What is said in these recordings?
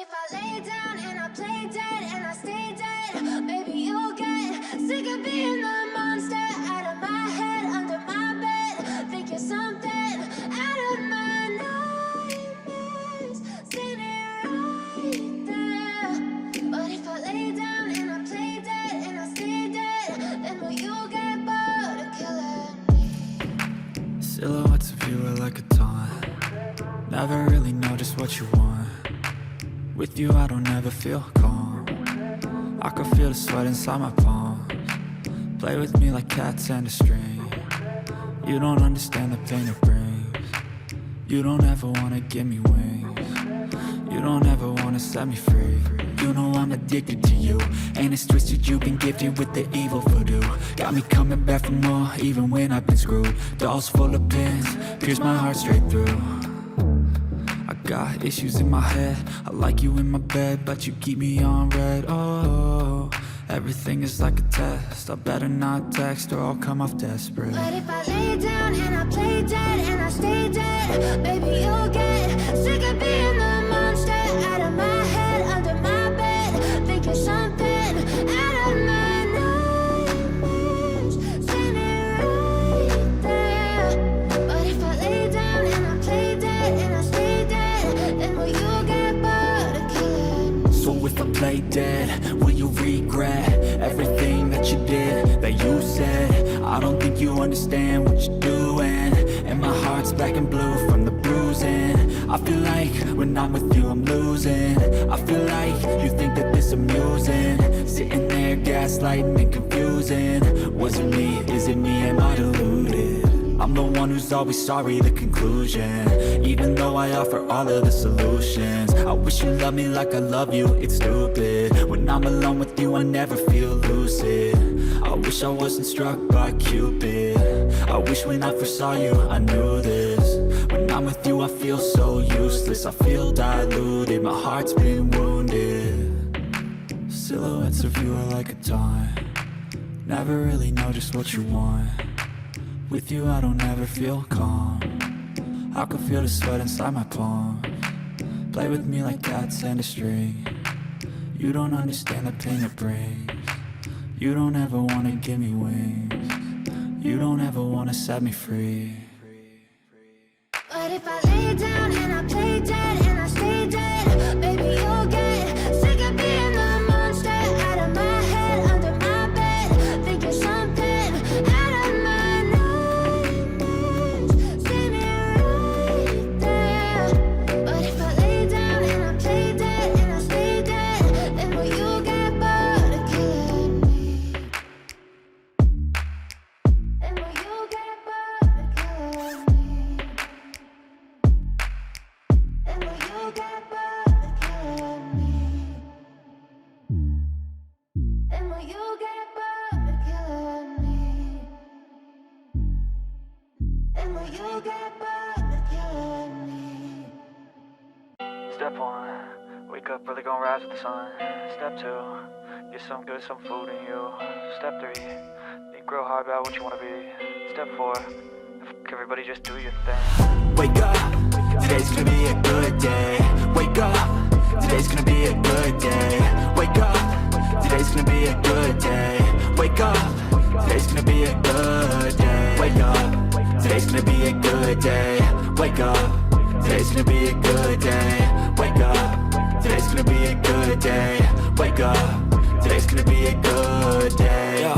if I lay down and I play dead and I stay dead, maybe you'll get sick of being the monster out of my head, under my bed. Think you're something out of my nightmares, standing right there. But if I lay down and I play dead and I stay dead, then will you get bored of killing me? Silhouettes of you are like a taunt. Never really know just what you want. With you I don't ever feel calm. I can feel the sweat inside my palms. Play with me like cats and a string. You don't understand the pain it brings. You don't ever wanna give me wings. You don't ever wanna set me free. You know I'm addicted to you, and it's twisted, you've been gifted with the evil voodoo. Got me coming back for more, even when I've been screwed. Dolls full of pins, pierce my heart straight through. I got issues in my head, I like you in my bed, but you keep me on red. Oh, everything is like a test, I better not text or I'll come off desperate. But if I lay down and I play dead and I stay dead, maybe you'll get sick of being the monster out of my head, under my bed. Think you're something out of my nightmares, standing right there. But if I lay down and I play dead and I stay dead, then will you get bored of killing me? So if I play dead, will you regret everything that you did, that you said? I don't think you understand what you're doing, and my heart's black and blue from the bruising. I feel like when I'm with you I'm losing. I feel like you think that this amusing, sitting there gaslighting and confusing. Was it me? Is it me? Am I deluded? I'm the one who's always sorry, the conclusion, even though I offer all of the solutions. I wish you loved me like I love you, it's stupid. When I'm alone with you I never feel lucid. I wish I wasn't struck by Cupid. I wish when I first saw you I knew this. When I'm with you I feel so useless, I feel diluted, my heart's been wounded. Silhouettes of you are like a taunt. Never really know just what you want. With you I don't ever feel calm. I can feel the sweat inside my palms. Play with me like cats and a string. You don't understand the pain it brings. You don't ever wanna give me wings. You don't ever wanna set me free. But if I lay down and I play dead and I stay dead, maybe you'll get sick of being the monster out of my head, under my bed. Think you're something out of my nightmares, standing right there. But if I lay down and I play dead and I stay dead, then will you get bored of killing me? Then will you get bored of killing me? And will you get bored of killing me? And will you get bored of killing me? And will you get bored of killing me? Step 1, wake up early, gon' rise with the sun. Step 2, get some good, some food in you. Step 3, think real hard about what you wanna be. Step 4, everybody just do your thing. Wake up, today's gonna be a good day. Wake up, today's gonna be a good day. Wake up, today's gonna be a good day. Wake up, today's gonna be a good day. Wake up, today's gonna be a good day. Wake up, today's gonna be a good day. Wake up, today's gonna be a good day. Wake up, today's gonna be a good day. Yo,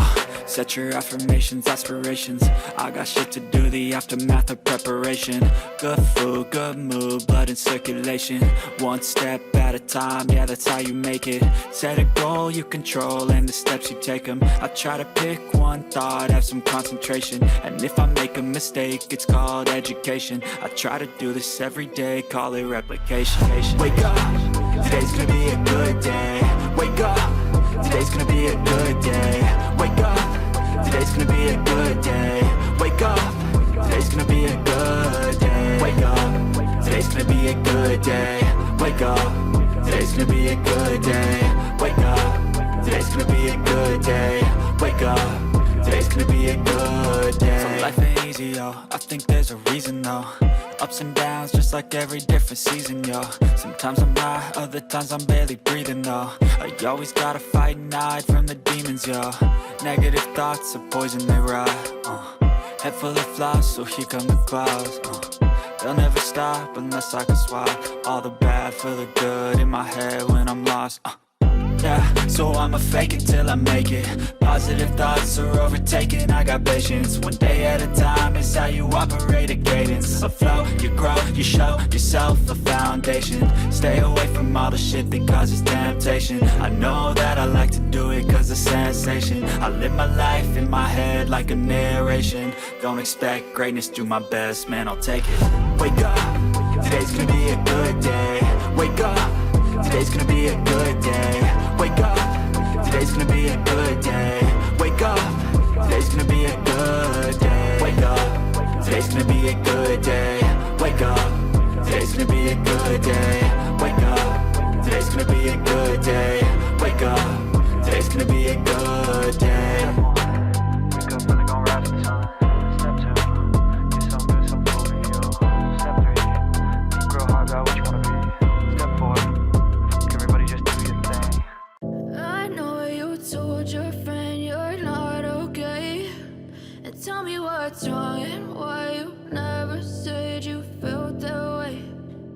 set your affirmations, aspirations. I got shit to do, the aftermath of preparation. Good food, good mood, blood in circulation. One step at a time, yeah, that's how you make it. Set a goal you control and the steps you take them. I try to pick one thought, have some concentration. And if I make a mistake, it's called education. I try to do this every day, call it replication. Wake up, today's gonna be a good day. Wake up, today's gonna be a good day. Wake up, today's gonna be a good day. Wake up, today's gonna be a good day. Wake up, today's gonna be a good day. Wake up, today's gonna be a good day. Wake up, today's gonna be a good day. Wake up, today's gonna be a good day. So life ain't easy, yo, I think there's a reason though. Ups and downs, just like every different season, yo. Sometimes I'm high, other times I'm barely breathing, though. I always gotta fight and hide from the demons, yo. Negative thoughts are poison, they rot. Head full of flies, so here come the clouds. They'll never stop unless I can swap all the bad for the good in my head when I'm lost. Yeah, so I'ma fake it till I make it. Positive thoughts are overtaken, I got patience. One day at a time is how you operate a cadence. Afloat, you grow, you show yourself a foundation. Stay away from all the shit that causes temptation. I know that I like to do it cause it's sensation. I live my life in my head like a narration. Don't expect greatness, do my best, man, I'll take it. Wake up, today's gonna be a good day. Wake up, today's gonna be a good day. Wake up, today's gonna be a good day. Wake up, today's gonna be a good day. Wake up, today's gonna be a good day. Wake up, today's gonna be a good day. Wake up, today's gonna be a good day. Wake up, today's gonna be a good day. Wake up, really gon' rise with the sun. Step 2, get some good, some food in you. Step 3, think real hard about what you wanna be. Step 4, everybody just do your thing. I know you told your friend you're not okay, and tell me what's wrong and why you never said you felt that way.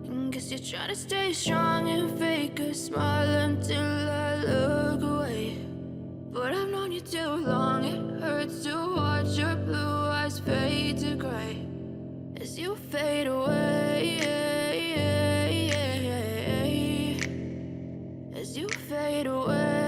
And guess you're trying to stay strong and fake a smile until I look away. But I've known you too long, it hurts to watch your blue eyes fade to gray as you fade away. As you fade away.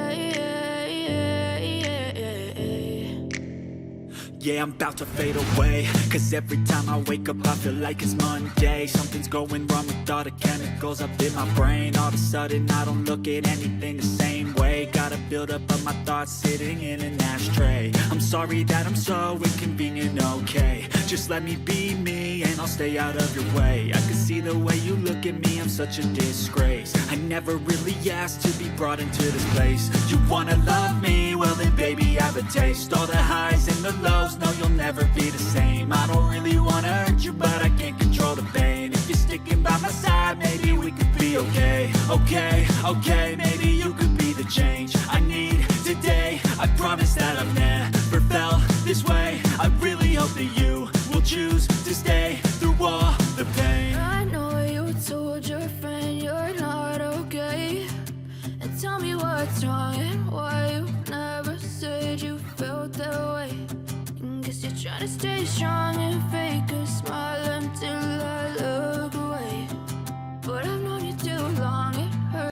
Yeah, I'm about to fade away. Cause every time I wake up I feel like it's Monday. Something's going wrong with all the chemicals up in my brain. All of a sudden I don't look at anything the same way. Gotta build up of my thoughts sitting in an ashtray. I'm sorry that I'm so inconvenient, okay. Just let me be me and I'll stay out of your way. I can see the way you look at me, I'm such a disgrace. I never really asked to be brought into this place. You wanna love me? Well then baby I have a taste. All the highs and the lows, no you'll never be the same. I don't really wanna hurt you but I can't control the pain. If you're sticking by my side maybe we could be okay. Okay, maybe you could be the change I need today. I promise that I've never felt this way. I really hope that you will choose to stay through all the pain. I know you told your friend you're not okay, and tell me what's wrong and why you never said you felt that way. And guess you're trying to stay strong and fake a smile until I